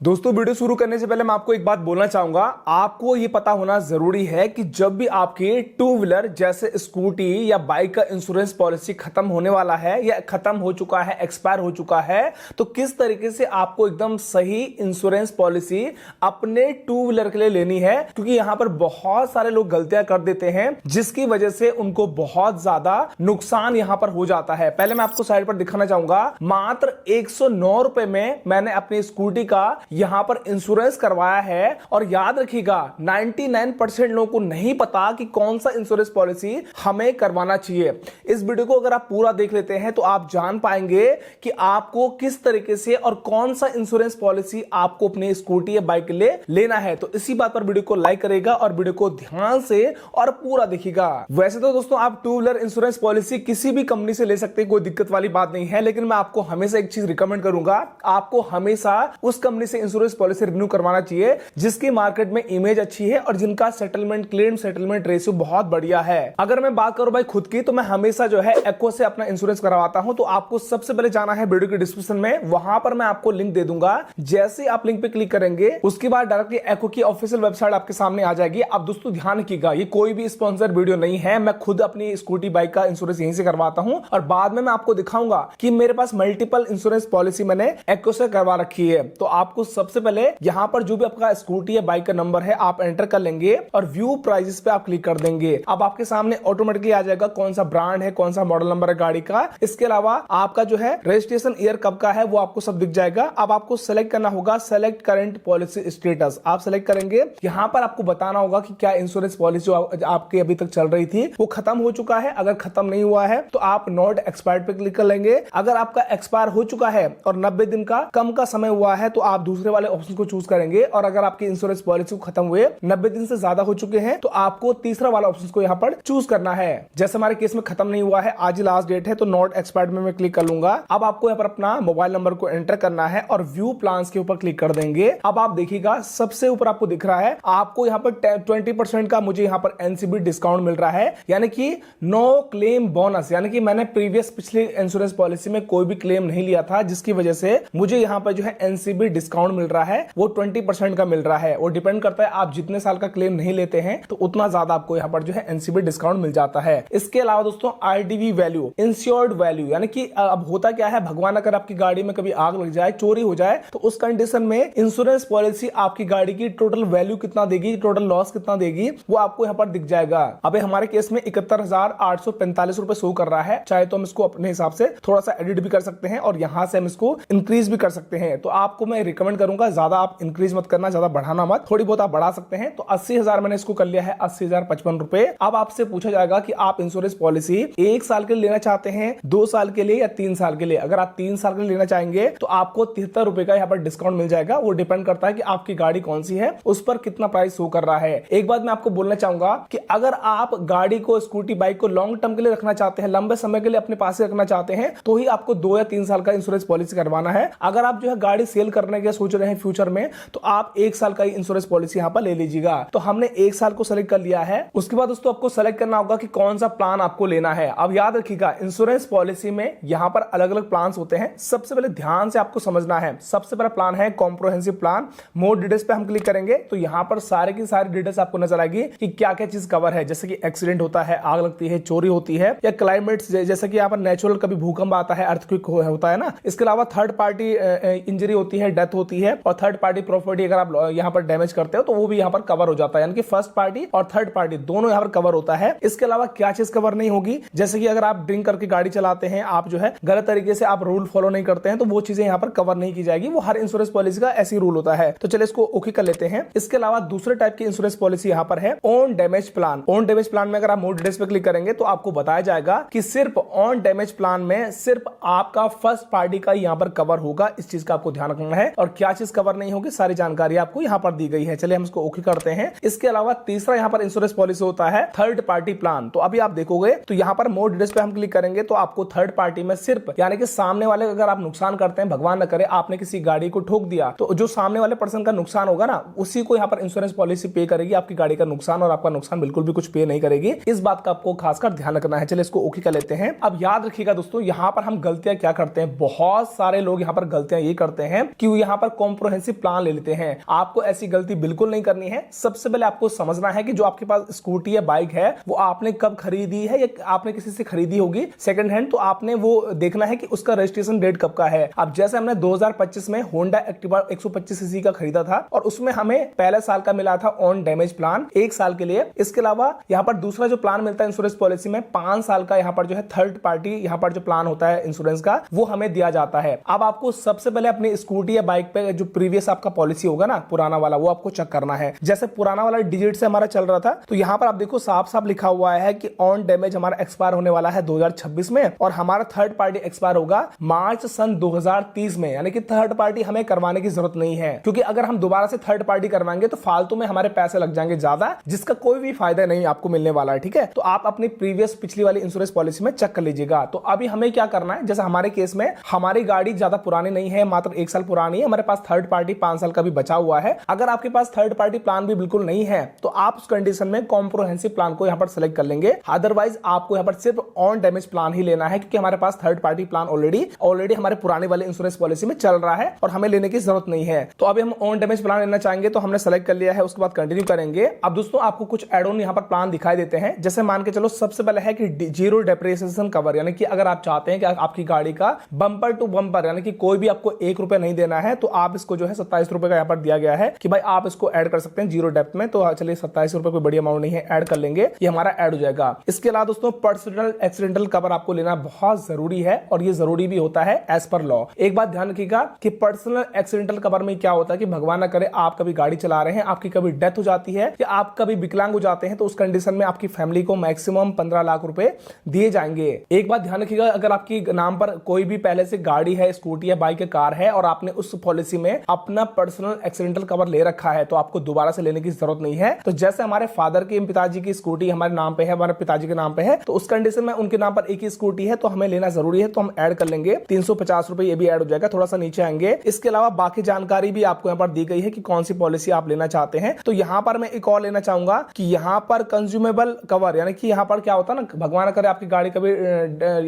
दोस्तों वीडियो शुरू करने से पहले मैं आपको एक बात बोलना चाहूंगा। आपको ये पता होना जरूरी है कि जब भी आपकी टू व्हीलर जैसे स्कूटी या बाइक का इंश्योरेंस पॉलिसी खत्म होने वाला है या खत्म हो चुका है, एक्सपायर हो चुका है, तो किस तरीके से आपको एकदम सही इंश्योरेंस पॉलिसी अपने टू व्हीलर के लिए लेनी है। क्योंकि यहां पर बहुत सारे लोग गलतियां कर देते हैं जिसकी वजह से उनको बहुत ज्यादा नुकसान यहां पर हो जाता है। पहले मैं आपको साइड पर दिखाना चाहूंगा, मात्र 109 रुपए में मैंने अपनी स्कूटी का यहां पर इंश्योरेंस करवाया है। और याद रखिएगा 99% लोगों को नहीं पता कि कौन सा इंश्योरेंस पॉलिसी हमें करवाना चाहिए। इस वीडियो को अगर आप पूरा देख लेते हैं तो आप जान पाएंगे कि आपको किस तरीके से और कौन सा इंश्योरेंस पॉलिसी आपको अपनी स्कूटी या बाइक के लिए लेना है। तो इसी बात पर वीडियो को लाइक करेगा और वीडियो को ध्यान से और पूरा देखिएगा। वैसे तो दोस्तों आप टू व्हीलर इंश्योरेंस पॉलिसी किसी भी कंपनी से ले सकते हैं, कोई दिक्कत वाली बात नहीं है। लेकिन मैं आपको हमेशा एक चीज रिकमेंड करूंगा, आपको हमेशा उस कंपनी से इंश्योरेंस पॉलिसी रिन्यू करवाना चाहिए जिसकी मार्केट में इमेज अच्छी है और जिनका सेटलमेंट क्लेम सेटलमेंट रेशियो बहुत बढ़िया है। अगर मैं बात करूं भाई खुद की, तो मैं हमेशा जो है एक्को से अपना इंश्योरेंस करवाता हूं। तो आपको सबसे पहले जाना है वीडियो के डिस्क्रिप्शन में, वहां पर मैं आपको लिंक दे दूंगा। जैसे आप लिंक पे क्लिक करेंगे उसके बाद डायरेक्टली एक्को की ऑफिशियल वेबसाइट आपके सामने आ जाएगी। अब दोस्तों ध्यान रखिएगा, ये कोई भी स्पॉन्सर वीडियो नहीं है। मैं खुद अपनी स्कूटी बाइक का इंश्योरेंस यहीं से करवाता हूं और बाद में मैं आपको दिखाऊंगा कि मेरे पास मल्टीपल इंश्योरेंस पॉलिसी मैंने एक्को से करवा रखी है। तो आपको सबसे पहले यहां पर जो भी आपका स्कूटी या बाइक का नंबर है आप एंटर कर लेंगे और व्यू प्राइसेस पे आप क्लिक कर देंगे। अब आपके सामने ऑटोमेटिकली आ जाएगा कौन सा ब्रांड है, कौन सा मॉडल नंबर है गाड़ी का। इसके अलावा आपका जो है रजिस्ट्रेशन ईयर कब का है वो आपको सब दिख जाएगा। अब आपको सेलेक्ट करना होगा सेलेक्ट करंट पॉलिसी स्टेटस। आप सेलेक्ट करेंगे, यहां पर आपको बताना होगा कि क्या इंश्योरेंस पॉलिसी जो आपकी अभी तक चल रही थी वो खत्म हो चुका है। अगर खत्म नहीं हुआ है तो आप नॉट एक्सपायर्ड पे क्लिक कर लेंगे। अगर आपका एक्सपायर हो चुका है और 90 दिन का कम का समय हुआ है तो आप दूसरे वाले ऑप्शन को चूज करेंगे। और अगर आपकी इंश्योरेंस पॉलिसी को खत्म हुए 90 दिन से ज्यादा हो चुके हैं तो आपको तीसरा वाला ऑप्शन को यहां पर चूज करना है। जैसे हमारे केस में खत्म नहीं हुआ है, आज ही लास्ट डेट है, तो नॉट एक्सपायर्ड में मैं क्लिक कर लूंगा। अब आपको यहां पर अपना मोबाइल नंबर को एंटर करना है और व्यू प्लान्स के ऊपर क्लिक कर देंगे। अब आप देखिएगा सबसे ऊपर आपको दिख रहा है आपको यहां पर 20% का मुझे यहां पर एनसीबी डिस्काउंट मिल रहा है, यानी कि नो क्लेम बोनस। यानी कि मैंने प्रीवियस पिछली इंश्योरेंस पॉलिसी में कोई भी क्लेम नहीं लिया था, जिसकी वजह से मुझे यहां पर जो है एनसीबी डिस्काउंट मिल रहा है, वो 20% का मिल रहा है। वो डिपेंड करता है आप जितने साल का क्लेम नहीं लेते हैं तो उतना ज्यादा आपको यहां पर जो है एनसीबी डिस्काउंट मिल जाता है। इसके अलावा दोस्तों आईडीवी वैल्यू, इंश्योर्ड वैल्यू, यानी कि अब होता क्या है, भगवान अगर आपकी गाड़ी में कभी आग लग जाए, चोरी हो जाए, तो उस कंडीशन में इंश्योरेंस पॉलिसी आपकी गाड़ी की टोटल वैल्यू कितना देगी, टोटल लॉस कितना देगी, वो आपको यहां पर दिख जाएगा। अबे हमारे केस में 71,845 रुपए शो कर रहा है। चाहे तो हम इसको अपने हिसाब से थोड़ा सा एडिट भी कर सकते हैं और यहां से हम इसको इंक्रीज भी कर सकते हैं। तो आपको मैं रिकमेंड करूंगा ज्यादा आप इंक्रीज मत करना, ज्यादा बढ़ाना मत, थोड़ी बहुत आप बढ़ा सकते हैं। तो 80,000 मैंने इसको कर लिया है, 80,055 रुपए। अब आपसे पूछा जाएगा कि आप इंश्योरेंस पॉलिसी 1 साल के लिए लेना चाहते हैं, 2 साल के लिए या 3 साल के लिए। अगर आप 3 साल के लिए लेना चाहेंगे तो आपको 73 रुपए का यहाँ पर डिस्काउंट मिल जाएगा। वो डिपेंड करता है कि आपकी गाड़ी कौन सी है, उस पर कितना प्राइस शो कर रहा है। एक बात मैं आपको बोलना चाहूंगा कि अगर आप गाड़ी को, स्कूटी बाइक को लॉन्ग टर्म के लिए रखना चाहते हैं, लंबे समय के लिए अपने पास ही रखना चाहते हैं, तो ही आपको 2 या 3 साल का इंश्योरेंस पॉलिसी करवाना है। अगर आप जो है गाड़ी सेल करने के सोच रहे हैं फ्यूचर में, तो आप 1 साल का इंश्योरेंस पॉलिसी यहां पर ले लीजिएगा। तो हमने 1 साल को सेलेक्ट कर लिया है। उसके बाद दोस्तों आपको सेलेक्ट करना होगा कि कौन सा प्लान आपको लेना है। अब याद रखिएगा इंश्योरेंस पॉलिसी में यहां पर अलग अलग प्लान्स होते हैं। सबसे पहले ध्यान से आपको समझना है, सबसे पहला प्लान है कॉम्प्रिहेंसिव प्लान। मोर डिटेल्स पे हम क्लिक करेंगे तो यहां पर सारे की सारी डिटेल्स आपको नजर आएगी कि क्या क्या चीज कवर है। जैसे कि एक्सीडेंट होता है, आग लगती है, चोरी होती है, या क्लाइमेट, जैसे कि यहाँ पर नेचुरल कभी भूकंप आता है, अर्थक्वेक होता है ना। इसके अलावा थर्ड पार्टी इंजरी होती है, डेथ होती है, और थर्ड पार्टी प्रॉपर्टी अगर आप यहाँ पर डैमेज करते हो तो वो भी यहाँ पर कवर हो जाता है। यानी कि फर्स्ट पार्टी और थर्ड पार्टी दोनों यहाँ पर कवर होता है। इसके अलावा क्या चीज कवर नहीं होगी, जैसे कि अगर आप ड्रिंक करके गाड़ी चलाते हैं, आप जो है गलत तरीके से आप रूल फॉलो नहीं करते हैं, तो वो चीजें यहाँ पर कवर नहीं की जाएगी। वो हर इंश्योरेंस पॉलिसी का ऐसी रूल होता है। तो चलिए इसको ओके कर लेते हैं। इसके अलावा दूसरे टाइप की इंश्योरेंस पॉलिसी यहाँ पर है on damage plan. On damage plan में अगर आप मोर डिटेल्स पे क्लिक करेंगे तो आपको बताया जाएगा कि सिर्फ ऑन डैमेज प्लान में सिर्फ आपका फर्स्ट पार्टी का यहाँ पर कवर होगा। इस चीज का आपको ध्यान रखना है, और क्या चीज कवर नहीं होगी सारी जानकारी आपको यहाँ पर दी गई है। चलिए हम इसको ओके करते हैं। इसके अलावा तीसरा यहाँ पर इंश्योरेंस पॉलिसी होता है थर्ड पार्टी प्लान। तो अभी आप देखोगे तो यहाँ पर मोर डिटेल्स पे हम क्लिक करेंगे तो आपको थर्ड पार्टी में सिर्फ, यानी कि सामने वाले अगर आप नुकसान करते हैं, भगवान न करे आपने किसी गाड़ी को ठोक दिया, तो जो सामने वाले पर्सन का नुकसान होगा ना, उसी को यहाँ पर इंश्योरेंस पॉलिसी पे करेगी आपकी गाड़ी का नुकसान, और आपका नुकसान बिल्कुल भी कुछ पे नहीं करेगी। इस बात का आपको खासकर ध्यान रखना है। चलिए इसको ओके कर लेते हैं। अब याद रखिएगा दोस्तों, यहाँ पर हम गलतियां क्या करते हैं, बहुत सारे लोग यहाँ पर गलतियां ये करते हैं कि यहाँ पर कॉम्प्रिहेंसिव प्लान ले लेते हैं। आपको ऐसी गलती बिल्कुल नहीं करनी है। सबसे पहले आपको समझना है कि जो आपके पास स्कूटी या बाइक है वो आपने कब खरीदी है या आपने किसी से खरीदी होगी सेकंड हैंड, तो आपने वो देखना है कि उसका रजिस्ट्रेशन डेट कब का है। अब जैसे हमने 2025 में होंडा एक्टिवा 125 सीसी का खरीदा था और उसमें हमें पहले साल का मिला था ऑन डैमेज प्लान 1 साल के लिए। इसके अलावा यहाँ पर दूसरा जो प्लान मिलता है इंश्योरेंस पॉलिसी में 5 साल का यहाँ पर जो है थर्ड पार्टी यहाँ पर जो प्लान होता है इंश्योरेंस का वो हमें दिया जाता है। अब आपको सबसे पहले अपनी स्कूटी या बाइक पे जो प्रीवियस आपका पॉलिसी होगा ना पुराना वाला, वो आपको चेक करना है। जैसे पुराना वाला डिजिट से हमारा चल रहा था तो यहाँ पर आप देखो साफ साफ लिखा हुआ है कि ऑन डैमेज हमारा एक्सपायर होने वाला है 2026 में और हमारा थर्ड पार्टी एक्सपायर होगा मार्च सन 2030 में। यानी कि थर्ड पार्टी हमें करवाने की जरूरत नहीं है, क्योंकि अगर हम दोबारा से थर्ड पार्टी करवाएंगे तो फालतू में हमारे पैसे लग जाएंगे ज्यादा, जिसका कोई भी फायदा नहीं आपको मिलने वाला है। ठीक है, तो आप अपनी प्रीवियस पिछली वाली इंश्योरेंस पॉलिसी में चेक कर लीजिएगा। तो अभी हमें क्या करना है, जैसे हमारे केस में हमारी गाड़ी ज्यादा पुरानी नहीं है, मात्र 1 साल पुरानी है, हमारे पास थर्ड पार्टी 5 साल का भी बचा हुआ है। अगर आपके पास थर्ड पार्टी प्लान भी बिल्कुल नहीं है तो आप उस कंडीशन में कॉम्प्रिहेंसिव प्लान को यहाँ पर सेलेक्ट कर लेंगे। अदरवाइज आपको यहाँ पर सिर्फ ऑन डैमेज प्लान ही लेना है, क्योंकि हमारे पास थर्ड पार्टी प्लान ऑलरेडी हमारे पुराने वाले इंश्योरेंस पॉलिसी में चल रहा है और हमें लेने की जरूरत नहीं है। तो अभी हम ऑन डैमेज प्लान लेना चाहेंगे तो हमने सेलेक्ट कर लिया है, उसके बाद कंटिन्यू करेंगे। अब दोस्तों आपको कुछ एड ऑन यहाँ पर प्लान दिखाई देते हैं। जैसे मान के चलो सबसे पहले है कि जीरो डेप्रिसिएशन कवर, यानी कि अगर आप चाहते हैं कि आपकी गाड़ी का बम्पर टू बम्पर यानी कि कोई भी आपको 1 रुपए नहीं देना है तो आप इसको जो है 27 रुपए का यहाँ पर दिया गया है कि भाई आप इसको ऐड कर सकते हैं जीरो डेप्थ में। तो चलिए 27 रुपए कोई बड़ी अमाउंट नहीं है, ऐड कर लेंगे, ये हमारा ऐड हो जाएगा। इसके अलावा दोस्तों पर्सनल एक्सीडेंटल कवर आपको लेना बहुत जरूरी है और ये जरूरी भी होता है एज पर लॉ। एक बात ध्यान रखिएगा कि पर्सनल एक्सीडेंटल कवर में क्या होता है कि भगवान ना करे आप कभी गाड़ी चला रहे हैं, आपकी कभी डेथ हो जाती है या आप कभी विकलांग हो जाते हैं, तो उस कंडीशन में आपकी फैमिली को मैक्सिमम 15 लाख रुपए दिए जाएंगे। एक बात ध्यान रखिएगा, अगर आपकी नाम पर कोई भी पहले से गाड़ी है, स्कूटी या बाइक या कार है और आपने उस पॉलिसी में अपना पर्सनल एक्सीडेंटल कवर ले रखा है तो आपको दोबारा से लेने की जरूरत नहीं है। तो जैसे हमारे फादर की पिताजी की स्कूटी हमारे नाम पे है, हमारे पिताजी के नाम पे है, तो उस कंडीशन में उनके नाम पर एक ही स्कूटी है तो हमें लेना जरूरी है, तो हम ऐड कर लेंगे 350 रुपए, ये भी ऐड हो जाएगा। थोड़ा सा नीचे आएंगे। इसके अलावा बाकी जानकारी भी आपको यहाँ पर दी गई है कि कौन सी पॉलिसी आप लेना चाहते हैं। तो यहाँ पर मैं एक और लेना चाहूंगा कि यहाँ पर कंज्यूमेबल कवर, यानी कि यहाँ पर क्या होता है ना, भगवान करे आपकी गाड़ी कभी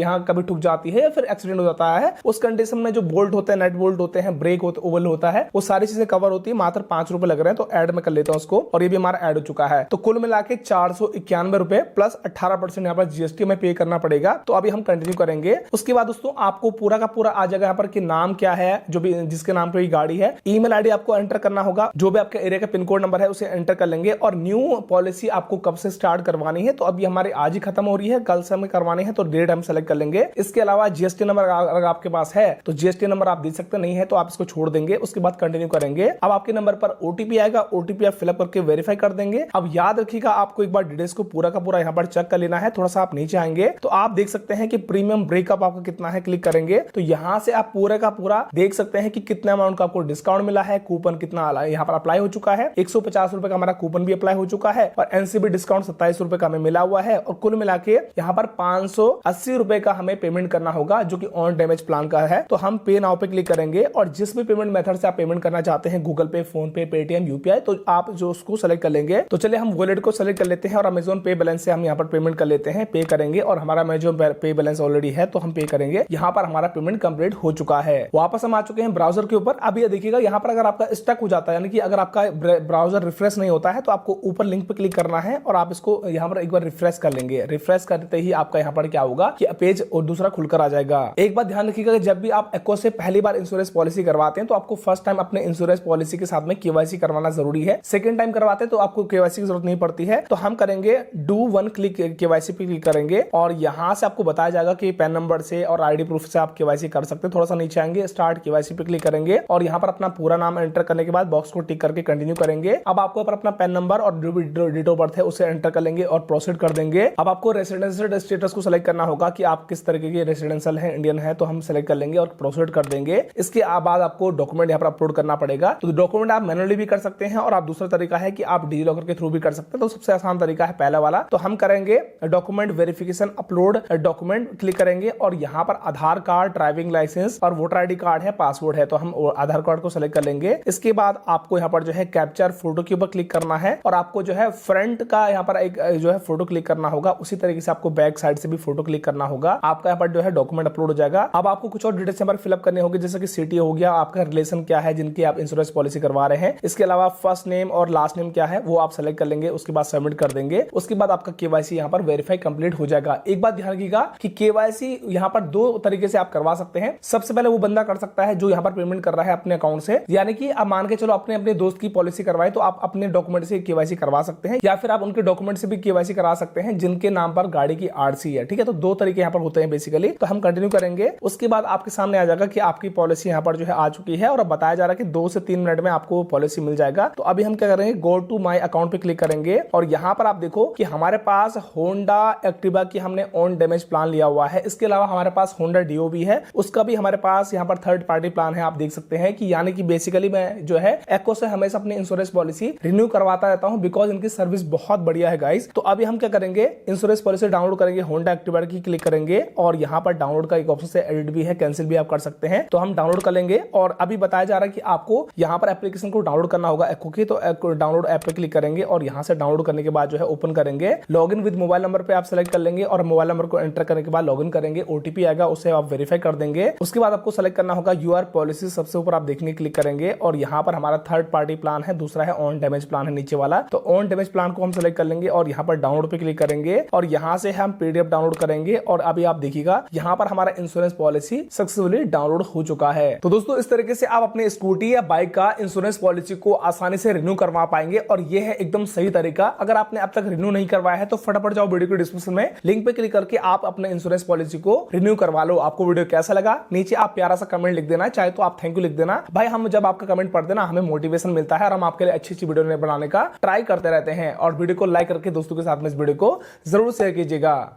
यहाँ कभी ठुक जाती है या फिर एक्सीडेंट हो जाता है, उस कंडीशन में जो बोल्ट होते हैं, नट बोल्ट होते हैं, ब्रेक ओवल होता है, वो सारी चीजें कवर होती है। मात्र 5 रुपए लग रहे हैं तो ऐड में कर लेता हूं उसको, और ये भी हमारा ऐड हो चुका है। तो कुल मिला के 491 रुपए प्लस 18% यहाँ पर जीएसटी में पे करना पड़ेगा। तो अभी हम कंटिन्यू करेंगे। उसके बाद दोस्तों आपको पूरा का पूरा आ जाएगा यहाँ पर कि नाम क्या है, जो भी जिसके नाम पे गाड़ी है, ईमेल आईडी आपको एंटर करना होगा, जो भी आपके एरिया का पिन कोड नंबर है उसे एंटर कर लेंगे, और न्यू पॉलिसी आपको कब से स्टार्ट करवानी है। तो अभी हमारी आज ही खत्म हो रही है, कल से हमें करवानी है, तो डेट हम सेलेक्ट कर लेंगे। इसके अलावा जीएसटी नंबर अगर आपके पास है तो जीएसटी नंबर आप दे सकते, नहीं है तो आप इसको छोड़ देंगे। उसके बाद कंटिन्यू करेंगे। अब आपके नंबर पर ओटीपी आएगा, ओटीपी आप फिलअप करके वेरीफाई कर देंगे। अब याद रखिएगा आपको एक बार डिटेल्स को पूरा का पूरा यहाँ पर चेक कर लेना है। थोड़ा सा आप नीचे आएंगे तो आप देख सकते हैं कि प्रीमियम ब्रेकअप आपका कितना है, क्लिक करेंगे तो यहाँ से आप पूरा का पूरा देख सकते हैं कि कितना अमाउंट का आपको डिस्काउंट मिला है, कूपन कितना यहाँ पर अप्लाई हो चुका है। 150 रुपए का हमारा कूपन भी अप्लाई हो चुका है और एनसीबी डिस्काउंट 27 रुपए का हमें मिला हुआ है, और कुल मिला के यहाँ पर 580 रुपए का हमें पेमेंट करना होगा, जो कि ऑन डैमेज प्लान का है। तो हम पे नाउ पे क्लिक करेंगे और जिस भी पेमेंट मेथड से आप पेमेंट करना चाहते हैं, गूगल पे, फोन पे, पेटीएम, यूपीआई, तो आप जो उसको सेलेक्ट कर लेंगे। तो चलिए हम वॉलेट को सेलेक्ट कर लेते हैं और अमेजोन पे बैलेंस से हम यहाँ पर पेमेंट कर लेते हैं, पे करेंगे, और हमारा अमेजोन पे बैलेंस ऑलरेडी है तो हम पे करेंगे। यहाँ पर हमारा पेमेंट कंप्लीट हो चुका है। वापस हम आ चुके हैं ब्राउजर के ऊपर। अब ये देखिएगा यहाँ पर अगर आपका स्टक हो जाता है, यानी कि अगर आपका ब्राउजर रिफ्रेश नहीं होता है, तो आपको ऊपर लिंक पे क्लिक करना है और आप इसको यहाँ पर एक बार रिफ्रेश कर लेंगे। रिफ्रेश करते ही आपका यहाँ पर क्या होगा कि पेज और दूसरा खुलकर आ जाएगा। एक बात ध्यान रखिएगा, जब भी आप एक्को से पहली बार इंश्योरेंस पॉलिसी करवाते हैं तो आपको फर्स्ट टाइम अपने इंश्योरेंस पॉलिसी के साथ में केवाईसी करवाना जरूरी है। सेकंड टाइम करवाते हैं तो आपको केवाईसी की जरूरत नहीं पड़ती है। तो हम करेंगे डू वन क्लिक, केवाईसी पे क्लिक करेंगे और यहाँ से आपको बताया जाएगा कि पैन नंबर से और आईडी प्रूफ से आप केवाईसी कर सकते हैं। थोड़ा सा नीचे आएंगे, स्टार्ट केवाईसी पे क्लिक करेंगे और यहाँ पर अपना पूरा नाम एंटर करने के बाद बॉक्स को टिक करके कंटिन्यू करेंगे। अब आपको अपना पैन नंबर और जो भी डेट ऑफ बर्थ है उसे एंटर कर लेंगे और प्रोसीड कर देंगे। अब आपको रेसिडेंशियल स्टेटस को सिलेक्ट करना होगा कि आप किस तरीके के रेसिडेंशियल है, इंडियन है, तो हम सिलेक्ट कर लेंगे और प्रोसीड कर देंगे। इसके बाद आपको डॉक्यूमेंट यहाँ पर अपलोड करना पड़ेगा। तो डॉक्यूमेंट आप मैनुअली भी कर सकते हैं और आप दूसरा तरीका है कि आप डिजिलॉकर के थ्रू भी कर सकते हैं। तो सबसे आसान तरीका है पहला वाला। तो हम करेंगे document verification, upload document click करेंगे और यहाँ पर आधार कार्ड, ड्राइविंग लाइसेंस और वोटर आईडी कार्ड है, पासपोर्ट है, तो हम आधार कार्ड को सिलेक्ट कर लेंगे। इसके बाद आपको यहाँ पर जो है कैप्चर फोटो के ऊपर क्लिक करना है और आपको जो है फ्रंट का यहाँ पर एक जो है फोटो क्लिक करना होगा। उसी तरीके से आपको बैक साइड से भी फोटो क्लिक करना होगा। आपका यहाँ पर जो है डॉक्यूमेंट अपलोड हो जाएगा। अब आपको कुछ और डिटेल्स यहाँ पर फिलअप करनी होगी, जैसे कि सिटी हो गया, आपका रिलेशन क्या है जिनकी आप इंश्योरेंस पॉलिसी करवा रहे हैं। इसके अलावा फर्स्ट नेम और लास्ट नेम क्या है वो आप सेलेक्ट कर लेंगे, उसके बाद सबमिट कर देंगे। उसके बाद आपका केवाईसी यहाँ पर वेरीफाई कंप्लीट हो जाएगा। एक बात ध्यान रखिएगा कि केवाईसी यहाँ पर दो तरीके से आप करवा सकते हैं। सबसे पहले वो बंदा कर सकता है जो यहाँ पर पेमेंट कर रहा है अपने अकाउंट से, यानी कि आप मान के चलो अपने अपने दोस्त की पॉलिसी करवाए तो आप अपने डॉक्यूमेंट से केवाईसी करवा सकते हैं, या फिर आप उनके डॉक्यूमेंट से भी केवाईसी करा सकते हैं जिनके नाम पर गाड़ी की आरसी है। ठीक है, तो दो तरीके यहाँ पर होते हैं बेसिकली। तो हम कंटिन्यू करेंगे। उसके बाद आपके सामने आ जाएगा कि आपकी पॉलिसी यहाँ पर जो है आ चुकी है और अब बताया जा रहा है कि 2 से 3 मिनट में आपको पॉलिसी मिल जाएगा। तो अभी हम क्या करेंगे, गो टू माई अकाउंट पे क्लिक करेंगे और यहाँ पर आप देखो कि हमारे पास होंडा एक्टिवा की हमने ऑन डैमेज प्लान लिया हुआ है। इसके अलावा हमारे पास होंडा डियो भी है, उसका भी हमारे पास यहाँ पर थर्ड पार्टी प्लान है। आप देख सकते हैं कि यानी कि बेसिकली मैं जो है एक्को से हमेशा अपनी इंश्योरेंस पॉलिसी रिन्यू करवाता रहता हूँ बिकॉज इनकी सर्विस बहुत बढ़िया है गाइस। तो अभी हम क्या करेंगे, इंश्योरेंस पॉलिसी डाउनलोड करेंगे, होंडा एक्टिवा की क्लिक करेंगे और यहाँ पर डाउनलोड का एक ऑप्शन से एडिट भी है, कैंसिल भी आप कर सकते हैं। तो हम डाउनलोड कर लेंगे और अभी बताया जा रहा है कि आपको यहाँ पर एप्लीकेशन को डाउनलोड करना होगा एक्को की। तो डाउनलोड ऐप पे क्लिक करेंगे और यहाँ से डाउनलोड करने के बाद जो है ओपन करेंगे। लॉगिन विद मोबाइल नंबर पे आप सेलेक्ट कर लेंगे और मोबाइल नंबर को एंटर करने के बाद लॉगिन करेंगे। ओटीपी आएगा, उसे आप वेरीफाई कर देंगे। उसके बाद आपको सेलेक्ट करना होगा यूआर पॉलिसी, सबसे ऊपर आप देखने क्लिक करेंगे और यहाँ पर हमारा थर्ड पार्टी प्लान है, दूसरा है ऑन डैमेज प्लान है नीचे वाला। तो ऑन डैमेज प्लान को हम सेलेक्ट कर लेंगे और यहाँ पर डाउनलोड पे क्लिक करेंगे और यहाँ से हम पीडीएफ डाउनलोड करेंगे और अभी आप देखिएगा यहाँ पर हमारा इंश्योरेंस पॉलिसी सक्सेसफुली डाउनलोड हो चुका है। तो दोस्तों इस तरीके से आप अपने स्कूटी या बाइक का इंश्योरेंस पॉलिसी को आसानी से रिन्यू करवा पाएंगे और ये है एकदम सही तरीका। अगर आपने अब तक रिन्यू नहीं करवाया है तो फटाफट जाओ वीडियो के डिस्क्रिप्शन में लिंक पे क्लिक करके आप अपने इंश्योरेंस पॉलिसी को रिन्यू करवा लो। आपको वीडियो कैसा लगा नीचे आप प्यारा सा कमेंट लिख देना, चाहे तो आप थैंक यू लिख देना। भाई हम जब आपका कमेंट पढ़ते ना हमें मोटिवेशन मिलता है और हम आपके लिए अच्छी अच्छी वीडियो बनाने का ट्राई करते रहते हैं। और वीडियो को लाइक करके दोस्तों के साथ में इस वीडियो को जरूर शेयर कीजिएगा।